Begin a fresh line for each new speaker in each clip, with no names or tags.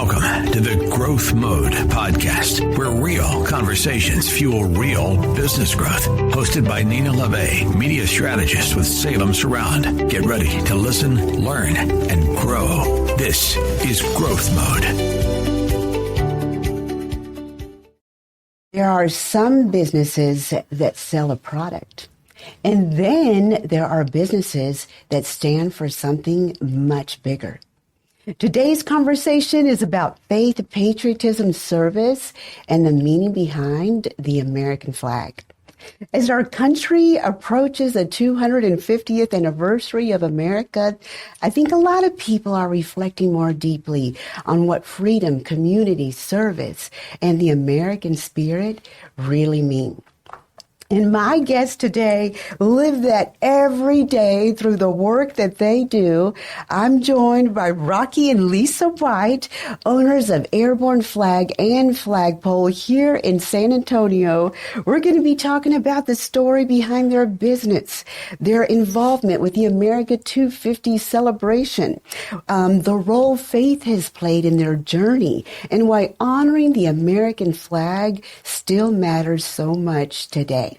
Welcome to the Growth Mode podcast, where real conversations fuel real business growth. Hosted by Nina Labbe, media strategist with Salem Surround. Get ready to listen, learn, and grow. This is Growth Mode.
There are some businesses that sell a product. And then there are businesses that stand for something much bigger. Today's conversation is about faith, patriotism, service, and the meaning behind the American flag. As our country approaches the 250th anniversary of America, I think a lot of people are reflecting more deeply on what freedom, community, service, and the American spirit really mean. And my guests today live that every day through the work that they do. I'm joined by Rocky and Lisa White, owners of Airborne Flag and Flagpole here in San Antonio. We're going to be talking about the story behind their business, their involvement with the America 250 celebration, the role faith has played in their journey, and why honoring the American flag still matters so much today.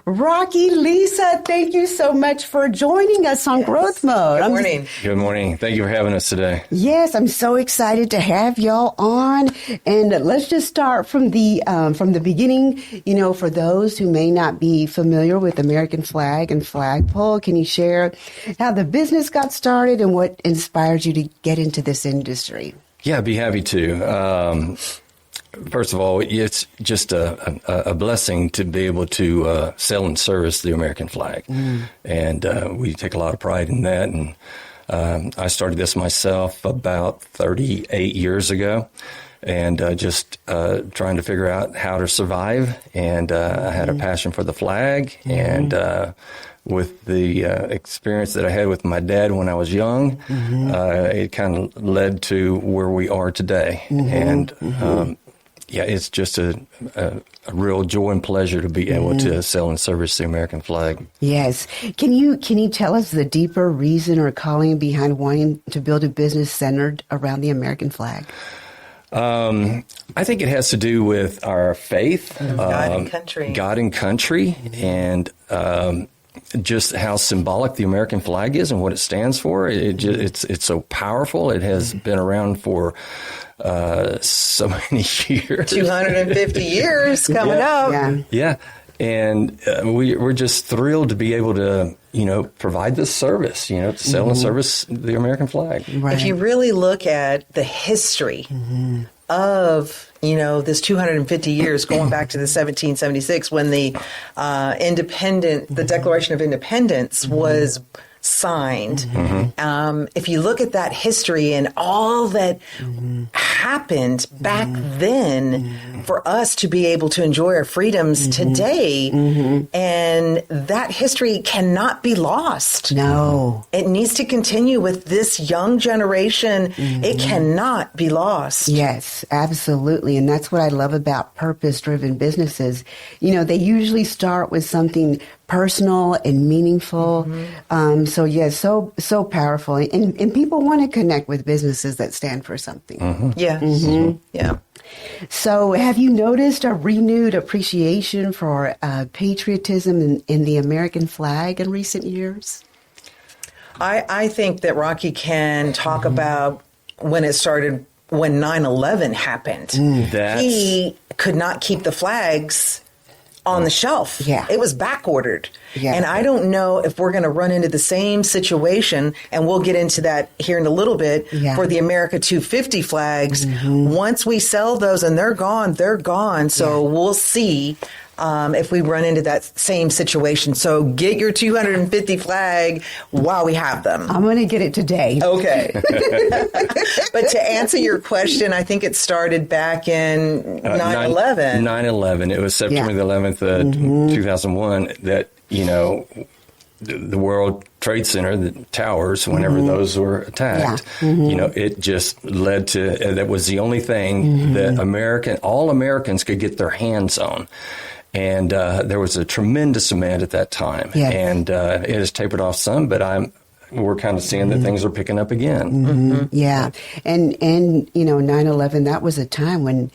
Rocky, Lisa, thank you so much for joining us on Growth Mode.
Good morning.
Good morning. Thank you for having us today.
Yes, I'm so excited to have y'all on. And let's just start from the beginning. You know, for those who may not be familiar with American flag and flagpole, can you share how the business got started and what inspired you to get into this industry?
Yeah, I'd be happy to. First of all, it's just a blessing to be able to sell and service the American flag. And we take a lot of pride in that. And I started this myself about 38 years ago, and just trying to figure out how to survive. And I had a passion for the flag. And with the experience that I had with my dad when I was young, it kind of led to where we are today. And yeah, it's just a real joy and pleasure to be able to sell and service the American flag.
Yes. Can you tell us the deeper reason or calling behind wanting to build a business centered around the American flag?
I think it has to do with our faith,
God and country.
God and country, and just how symbolic the American flag is and what it stands for. It's so powerful. It has been around for so many years.
250 years coming up.
Yeah. And we're just thrilled to be able to, provide this service, to sell and service the American flag.
Right.
If you really look at the history of, this 250 years going back to the 1776 when the the Declaration of Independence was signed. If you look at that history and all that happened back then for us to be able to enjoy our freedoms today, and that history cannot be lost.
No.
It needs to continue with this young generation. It cannot be lost.
Yes, absolutely. And that's what I love about purpose-driven businesses. They usually start with something personal and meaningful. So powerful. And people want to connect with businesses that stand for something.
Yeah.
So have you noticed a renewed appreciation for patriotism in the American flag in recent years?
I think that Rocky can talk about when it started, when 9/11 happened. He could not keep the flags on the shelf.
Yeah.
It was back ordered.
Yeah.
And I don't know if we're going to run into the same situation, and we'll get into that here in a little bit, for the America 250 flags. Once we sell those and they're gone, they're gone. So we'll see if we run into that same situation. So get your 250 flag while we have them.
I'm going to get it today.
Okay. But to answer your question, I think it started back in 9/11.
9/11. It was September the 11th, 2001, that, the World Trade Center, the towers, whenever those were attacked, it just led to, that was the only thing that all Americans could get their hands on. And there was a tremendous amount at that time.
Yes.
And it has tapered off some, but I'm we're kind of seeing that things are picking up again.
Mm-hmm. Yeah. And 9/11, that was a time when,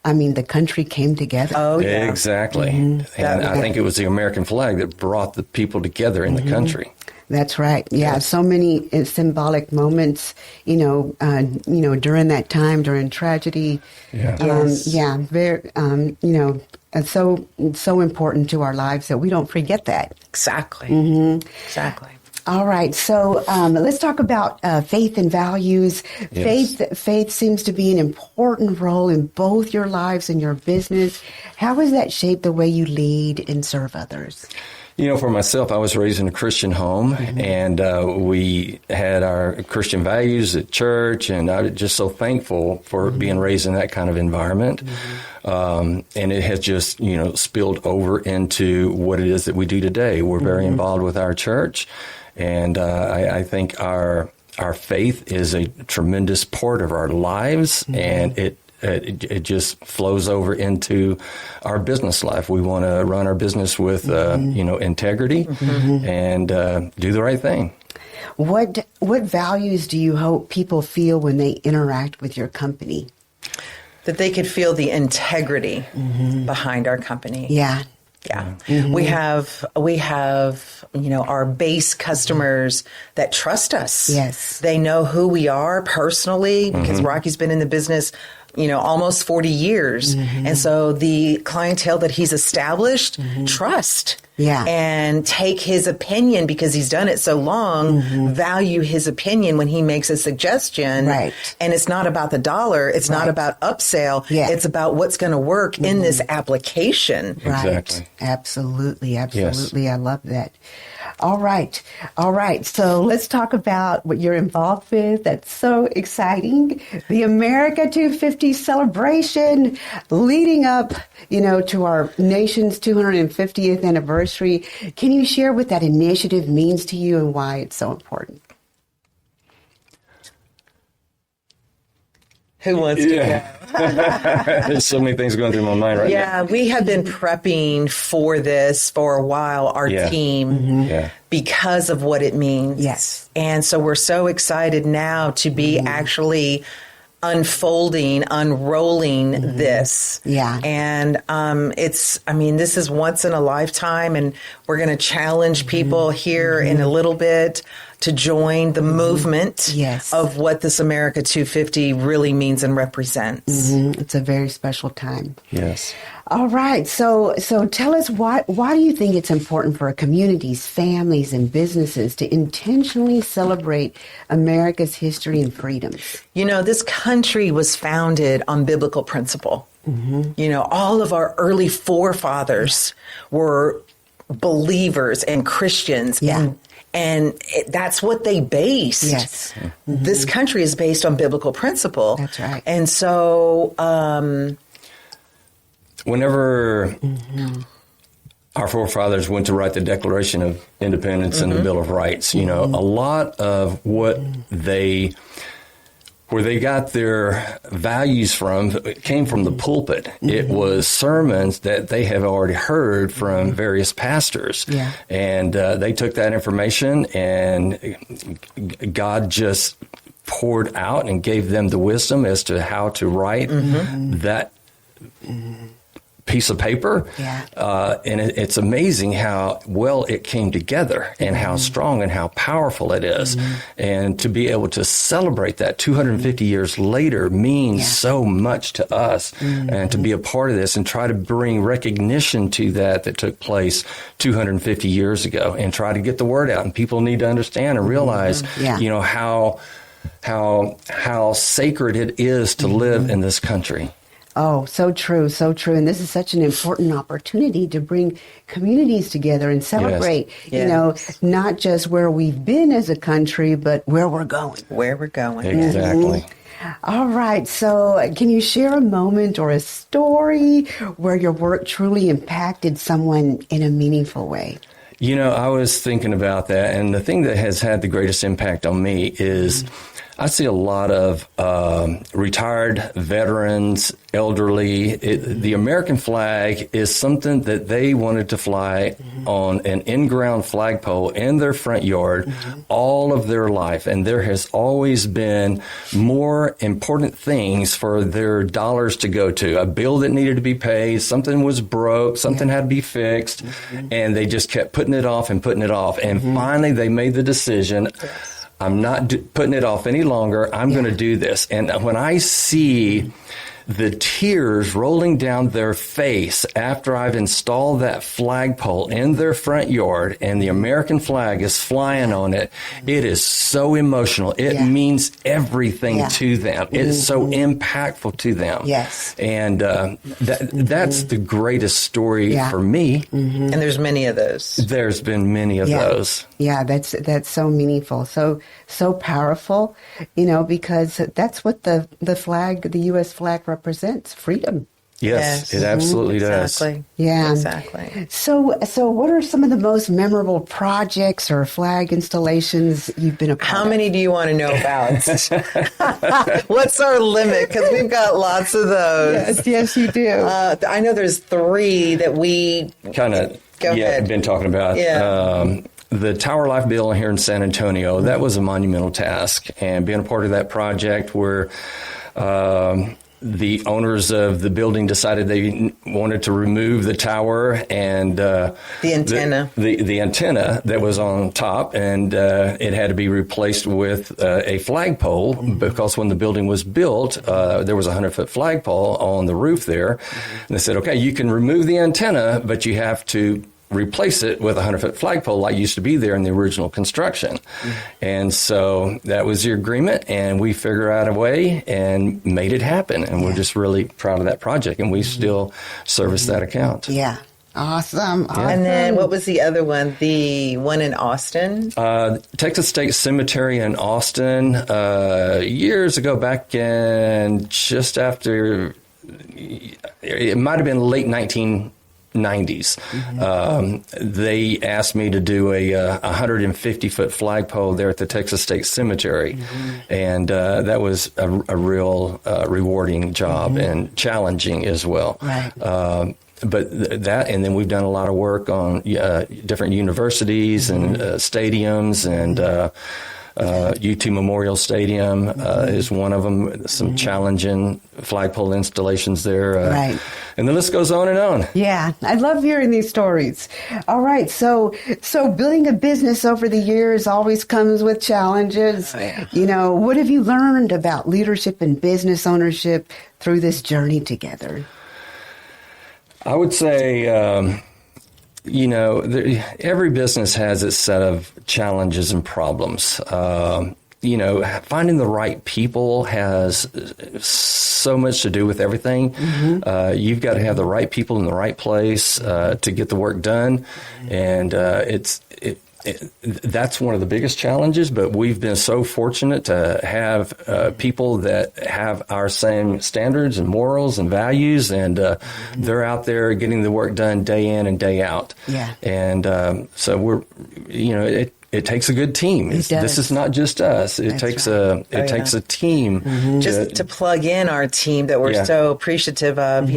the country came together.
Oh, yeah.
Exactly. And I think it was the American flag that brought the people together in the country.
That's right. Yeah. So many symbolic moments, during that time, during tragedy.
Yeah.
Very, and so important to our lives that we don't forget that.
Exactly. Exactly.
All right, so let's talk about faith and values.
Yes.
Faith seems to be an important role in both your lives and your business. How has that shaped the way you lead and serve others?
For myself, I was raised in a Christian home, and we had our Christian values at church, and I'm just so thankful for being raised in that kind of environment. And it has just, spilled over into what it is that we do today. We're very involved with our church, and I think our faith is a tremendous part of our lives, and it just flows over into our business life. We want to run our business with, integrity and do the right thing.
What values do you hope people feel when they interact with your company?
That they could feel the integrity behind our company.
Yeah.
Yeah. We have, our base customers that trust us.
Yes.
They know who we are personally because Rocky's been in the business, almost 40 years. And so the clientele that he's established trust.
Yeah.
And take his opinion because he's done it so long, value his opinion when he makes a suggestion.
Right.
And it's not about the dollar. It's not about upsell.
Yeah.
It's about what's going to work in this application.
Right.
Exactly.
Absolutely.
Yes.
I love that. All right. So let's talk about what you're involved with. That's so exciting. The America 250 celebration leading up, to our nation's 250th anniversary. Can you share what that initiative means to you and why it's so important?
Who wants to go?
There's so many things going through my mind right now.
Yeah, we have been prepping for this for a while, our team, because of what it means.
Yes.
And so we're so excited now to be actually unrolling this.
Yeah.
And this is once in a lifetime, and we're going to challenge people here in a little bit to join the movement of what this America 250 really means and represents.
It's a very special time.
Yes.
All right. So tell us why do you think it's important for communities, families, and businesses to intentionally celebrate America's history and freedoms?
This country was founded on biblical principle. All of our early forefathers were believers and Christians.
Yeah.
And that's what they based.
Yes.
This country is based on biblical principle.
That's right.
And so,
whenever our forefathers went to write the Declaration of Independence and the Bill of Rights, a lot of where they got their values from came from the pulpit. It was sermons that they have already heard from various pastors.
Yeah.
And they took that information, and God just poured out and gave them the wisdom as to how to write that piece of paper.
Yeah.
And it's amazing how well it came together and how strong and how powerful it is. And to be able to celebrate that 250 years later means so much to us, and to be a part of this and try to bring recognition to that took place 250 years ago and try to get the word out. And people need to understand and realize, how sacred it is to live in this country.
Oh, so true, so true. And this is such an important opportunity to bring communities together and celebrate, not just where we've been as a country, but where we're going.
Where we're going.
Exactly.
All right. So can you share a moment or a story where your work truly impacted someone in a meaningful way? I
was thinking about that, and the thing that has had the greatest impact on me is I see a lot of retired veterans, elderly. The American flag is something that they wanted to fly on an in-ground flagpole in their front yard all of their life. And there has always been more important things for their dollars to go to. A bill that needed to be paid, something was broke, something had to be fixed, and they just kept putting it off and putting it off. And finally, they made the decision, I'm not putting it off any longer. I'm going to do this. And when I see the tears rolling down their face after I've installed that flagpole in their front yard and the American flag is flying on it, it is so emotional. It means everything to them. It's so impactful to them.
Yes.
And that's the greatest story for me.
And there's many of those.
There's been many of those.
Yeah, that's so meaningful, so powerful, because that's what the flag, the U.S. flag represents, freedom.
Yes, it absolutely does.
Exactly.
Yeah.
Exactly.
So what are some of the most memorable projects or flag installations you've been a part of?
How many do you want to know about? What's our limit? Because we've got lots of those.
Yes, you do.
I know there's 3 that we
Kind of
ahead.
been talking about.
Yeah.
The Tower Life Bill here in San Antonio, that was a monumental task. And being a part of that project where the owners of the building decided they wanted to remove the tower and
the antenna.
The antenna that was on top, and it had to be replaced with a flagpole because when the building was built, there was a 100-foot flagpole on the roof there. And they said, okay, you can remove the antenna, but you have to replace it with a 100-foot flagpole like used to be there in the original construction. And so that was the agreement, and we figured out a way and made it happen. And we're just really proud of that project, and we still service that account.
Yeah. Awesome.
And then what was the other one? The one in Austin?
Texas State Cemetery in Austin, years ago, back in just after, it might have been late 1990s. They asked me to do a 150-foot flagpole there at the Texas State Cemetery, and that was a real rewarding job and challenging as well.
Right.
But that, and then we've done a lot of work on different universities and stadiums, and UT Memorial Stadium is one of them. Some challenging flagpole installations there.
Right.
And the list goes on and on.
Yeah, I love hearing these stories. All right, so building a business over the years always comes with challenges. What have you learned about leadership and business ownership through this journey together?
I would say, every business has its set of challenges and problems. Finding the right people has so much to do with everything. You've got to have the right people in the right place to get the work done, and that's one of the biggest challenges. But we've been so fortunate to have people that have our same standards and morals and values, and they're out there getting the work done day in and day out.
Yeah,
and so we're, It takes a good team. This is not just us. It takes a team.
Just to plug in our team that we're so appreciative of,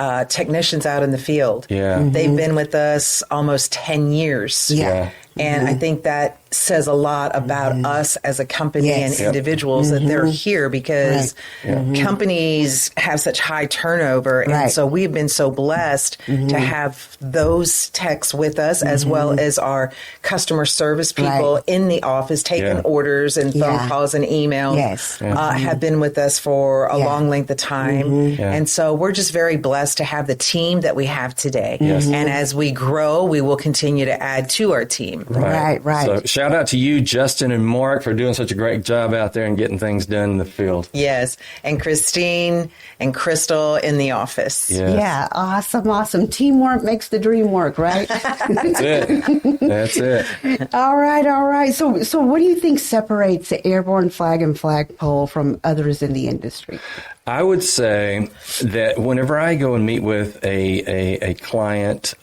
our technicians out in the field.
Yeah.
They've been with us almost 10 years.
Yeah.
And I think that says a lot about us as a company and individuals that they're here because companies have such high turnover. And so we've been so blessed to have those techs with us as well as our customer service people in the office taking orders and phone calls and email have been with us for a long length of time. And so we're just very blessed to have the team that we have today. And as we grow, we will continue to add to our team.
Right.
So shout out to you, Justin and Mark, for doing such a great job out there and getting things done in the field.
Yes. And Christine and Crystal in the office.
Yes.
Yeah. Awesome. Teamwork makes the dream work, right?
That's it.
All right. So what do you think separates the Airborne Flag and Flagpole from others in the industry?
I would say that whenever I go and meet with a client,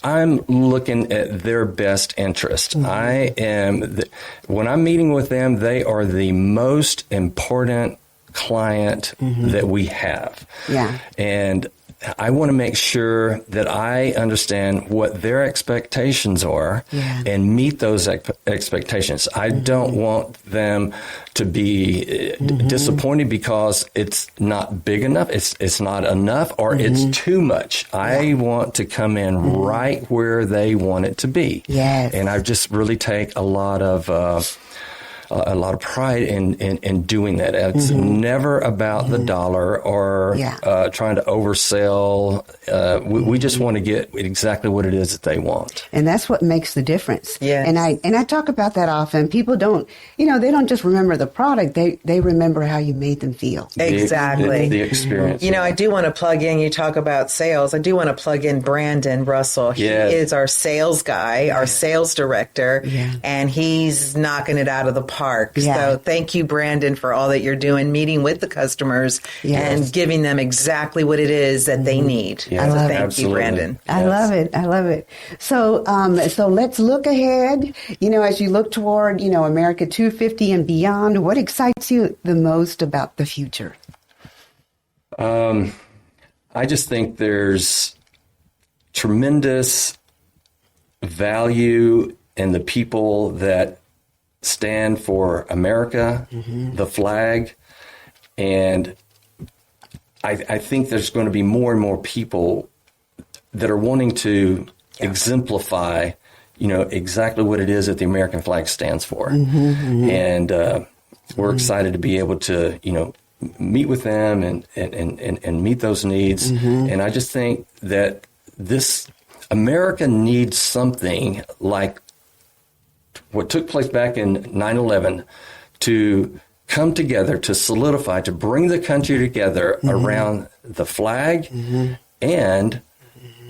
I'm looking at their best interest. When I'm meeting with them, they are the most important client that we have.
Yeah.
And I want to make sure that I understand what their expectations are and meet those expectations. I don't want them to be disappointed because it's not big enough, it's not enough, or it's too much. I want to come in right where they want it to be.
Yes.
And I just really take a lot of pride in doing that. It's never about the dollar or trying to oversell. We just want to get exactly what it is that they want.
And that's what makes the difference.
Yes.
And I talk about that often. People don't, they don't just remember the product. They remember how you made them feel.
Exactly.
The experience.
I do want to plug in, you talk about sales. I do want to plug in Brandon Russell. He is our sales guy, our sales director, and he's knocking it out of the park. So thank you, Brandon, for all that you're doing, meeting with the customers and giving them exactly what it is that they need.
Yes,
so thank
absolutely.
you, Brandon.
I love it. I love it. So, so let's look ahead. As you look toward, America 250 and beyond, what excites you the most about the future?
I just think there's tremendous value in the people that stand for America, the flag, and I think there's going to be more and more people that are wanting to exemplify, exactly what it is that the American flag stands for. And we're excited to be able to, meet with them and meet those needs. And I just think that America needs something like what took place back in 9/11 to come together, to solidify, to bring the country together around the flag and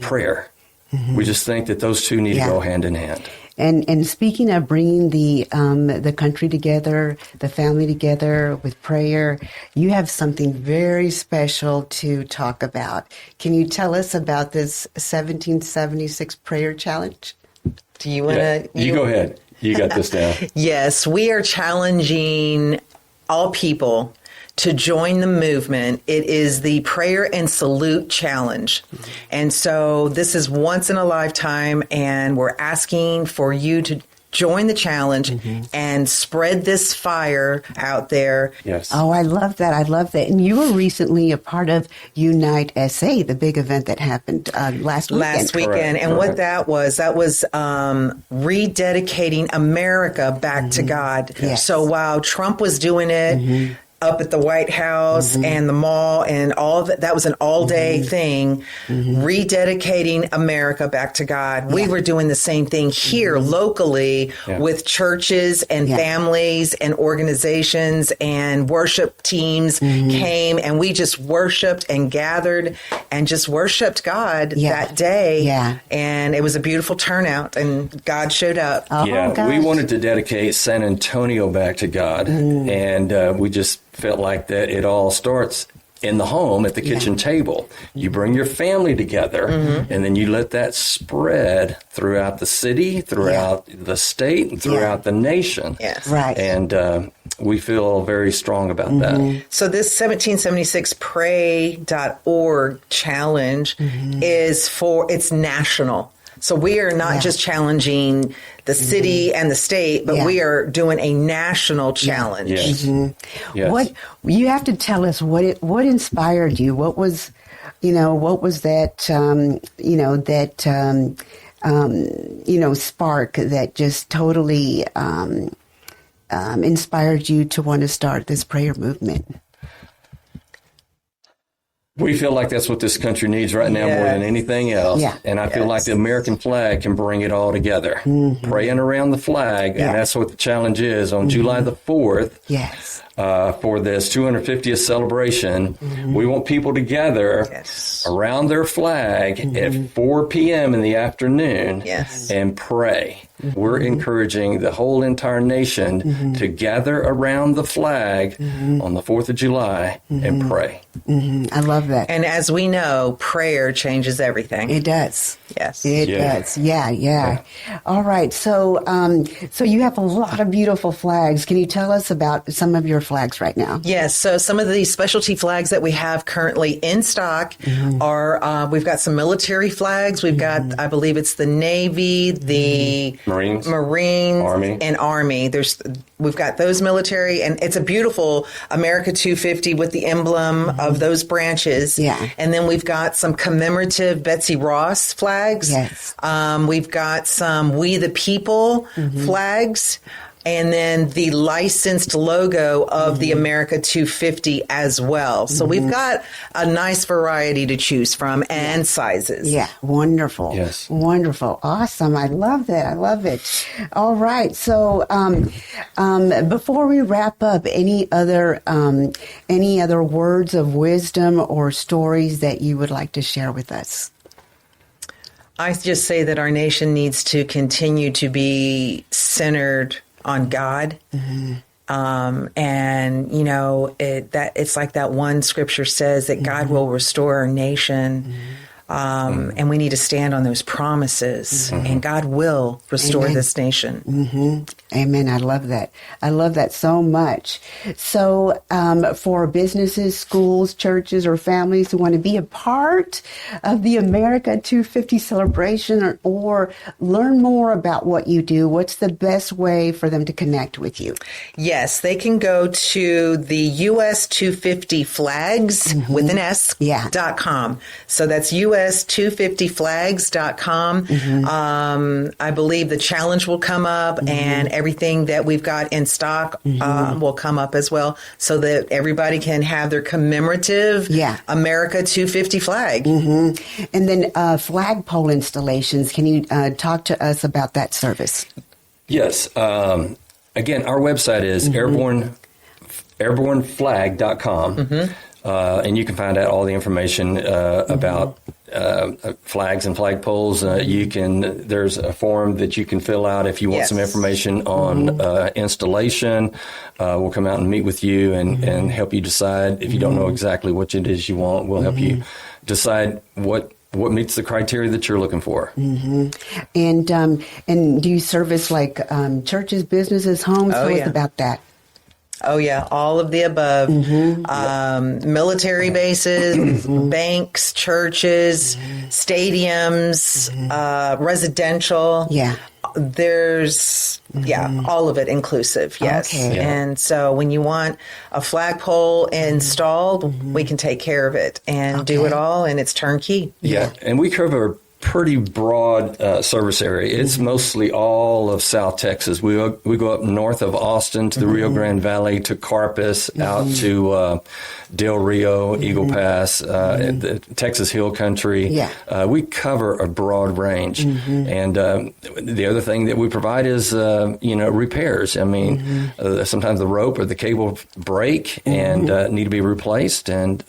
prayer. We just think that those two need to go hand in hand.
And speaking of bringing the country together, the family together with prayer, you have something very special to talk about. Can you tell us about this 1776 prayer challenge?
Do you want to?
You go ahead. You got this down.
Yes, we are challenging all people to join the movement. It is the Prayer and Salute Challenge. And so this is once in a lifetime, and we're asking for you to join the challenge and spread this fire out there.
Yes.
Oh, I love that. I love that. And you were recently a part of Unite SA, the big event that happened last weekend.
Correct.
And what that was rededicating America back to God.
Yes.
So while Trump was doing it, up at the White House and the mall and all of that was an all-day thing, rededicating America back to God. We were doing the same thing here locally with churches and families and organizations, and worship teams came, and we just worshiped and gathered and just worshiped God that day.
Yeah.
And it was a beautiful turnout, and God showed up.
Oh, gosh.
We wanted to dedicate San Antonio back to God, and we just felt like that it all starts in the home at the kitchen table. You bring your family together, and then you let that spread throughout the city, throughout the state, and throughout the nation.
Yes.
Right.
And we feel very strong about that.
So this 1776pray.org challenge it's national. So we are not just challenging the city and the state, but we are doing a national challenge.
Yes. Yes.
What you have to tell us what inspired you? What was that spark that just totally inspired you to want to start this prayer movement?
We feel like that's what this country needs right now more than anything else.
Yeah.
And I feel like the American flag can bring it all together. Praying around the flag, and that's what the challenge is on July the 4th.
Yes.
For this 250th celebration, we want people together around their flag at 4 p.m. in the afternoon and pray. we're encouraging the whole entire nation to gather around the flag on the 4th of July and pray.
I love that.
And as we know, prayer changes everything.
It does.
Yes.
It does. Yeah. All right. So, so you have a lot of beautiful flags. Can you tell us about some of your flags right now?
Yes. So some of the specialty flags that we have currently in stock are, we've got some military flags. We've got, I believe it's the Navy, the Marines, and Army. We've got those military, and it's a beautiful America 250 with the emblem of those branches.
Yeah.
And then we've got some commemorative Betsy Ross flags.
Yes.
We've got some We the People flags. And then the licensed logo of the America 250 as well. So we've got a nice variety to choose from and sizes.
Yeah, wonderful.
Yes.
Wonderful. Awesome. I love that. I love it. All right. So before we wrap up, any other words of wisdom or stories that you would like to share with us?
I just say that our nation needs to continue to be centered on God. And you know, it's like that one scripture says that God will restore our nation. And we need to stand on those promises, and God will restore this nation.
Amen. I love that. I love that so much. So for businesses, schools, churches, or families who want to be a part of the America 250 celebration or learn more about what you do, what's the best way for them to connect with you?
Yes, they can go to the US 250 flags with an S .com. So that's US250flags.com. I believe the challenge will come up and everything that we've got in stock will come up as well, so that everybody can have their commemorative America 250 flag.
And then flagpole installations. Can you talk to us about that service?
Yes. Again, our website is airborneflag.com. And you can find out all the information about flags and flagpoles. There's a form that you can fill out if you want some information on installation. We'll come out and meet with you and help you decide. If you don't know exactly what it is you want, we'll help you decide what meets the criteria that you're looking for.
And do you service like churches, businesses, homes? Tell us about that.
Oh, yeah, all of the above. Military bases, banks, churches, stadiums, residential. There's, all of it inclusive, yes.
Okay.
And so when you want a flagpole installed, we can take care of it and do it all, and it's turnkey.
Yeah, and we cover pretty broad service area. It's mostly all of South Texas. We go up north of Austin to the Rio Grande Valley, to Carpus, out to Del Rio, Eagle Pass, the Texas Hill Country. We cover a broad range. And the other thing that we provide is, repairs. I mean, sometimes the rope or the cable break and need to be replaced. And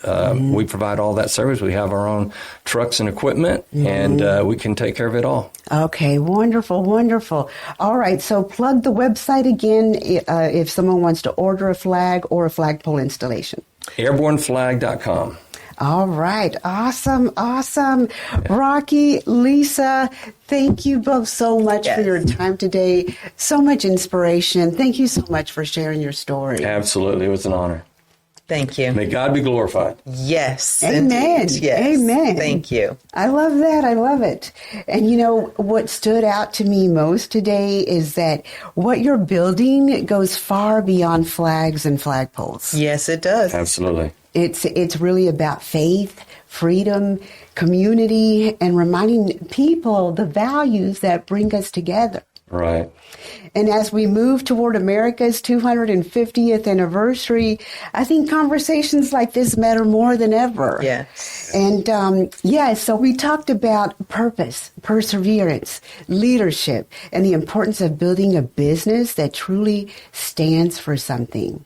we provide all that service. We have our own trucks and equipment, and we can take care of it all.
Okay, wonderful, wonderful. All right, so plug the website again if someone wants to order a flag or a flagpole installation.
Airborneflag.com.
All right. Awesome. Rocky, Lisa, thank you both so much for your time today. So much inspiration. Thank you so much for sharing your story.
Absolutely. It was an honor.
Thank you.
May God be glorified.
Yes.
Amen.
Indeed. Yes.
Amen.
Thank you.
I love that. I love it. And you know, what stood out to me most today is that what you're building goes far beyond flags and flagpoles.
Yes, it does.
Absolutely.
It's really about faith, freedom, community, and reminding people the values that bring us together.
Right.
And as we move toward America's 250th anniversary, I think conversations like this matter more than ever.
Yes.
And so we talked about purpose, perseverance, leadership, and the importance of building a business that truly stands for something.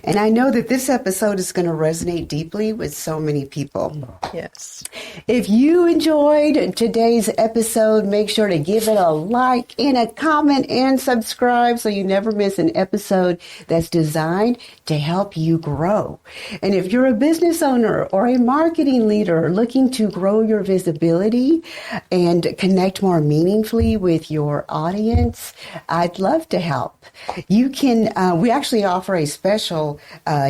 And I know that this episode is going to resonate deeply with so many people.
Yes.
If you enjoyed today's episode, make sure to give it a like and a comment and subscribe so you never miss an episode that's designed to help you grow. And if you're a business owner or a marketing leader looking to grow your visibility and connect more meaningfully with your audience, I'd love to help. You can, we actually offer a special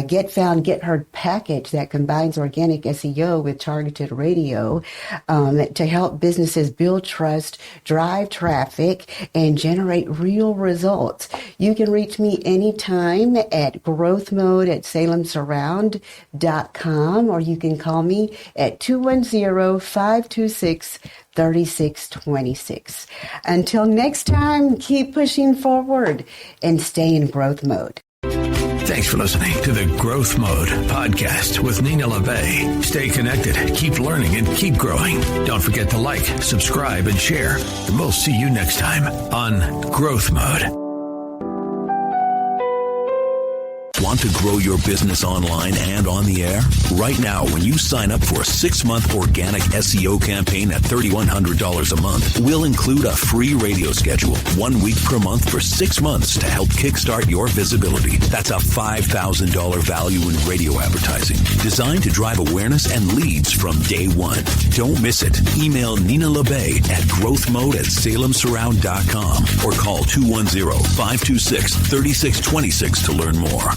Get Found, Get Heard package that combines organic SEO with targeted radio to help businesses build trust, drive traffic, and generate real results. You can reach me anytime at growthmode@salemsurround.com, or you can call me at 210-526-3626. Until next time, keep pushing forward and stay in growth mode.
Thanks for listening to the Growth Mode podcast with Nina Labbe. Stay connected, keep learning, and keep growing. Don't forget to like, subscribe, and share. And we'll see you next time on Growth Mode.
Want to grow your business online and on the air? Right now, when you sign up for a 6-month organic SEO campaign at $3,100 a month, we'll include a free radio schedule 1 week per month for 6 months to help kickstart your visibility. That's a $5,000 value in radio advertising, designed to drive awareness and leads from day one. Don't miss it. Email Nina Labbe at growthmode@salemsurround.com or call 210-526-3626 to learn more.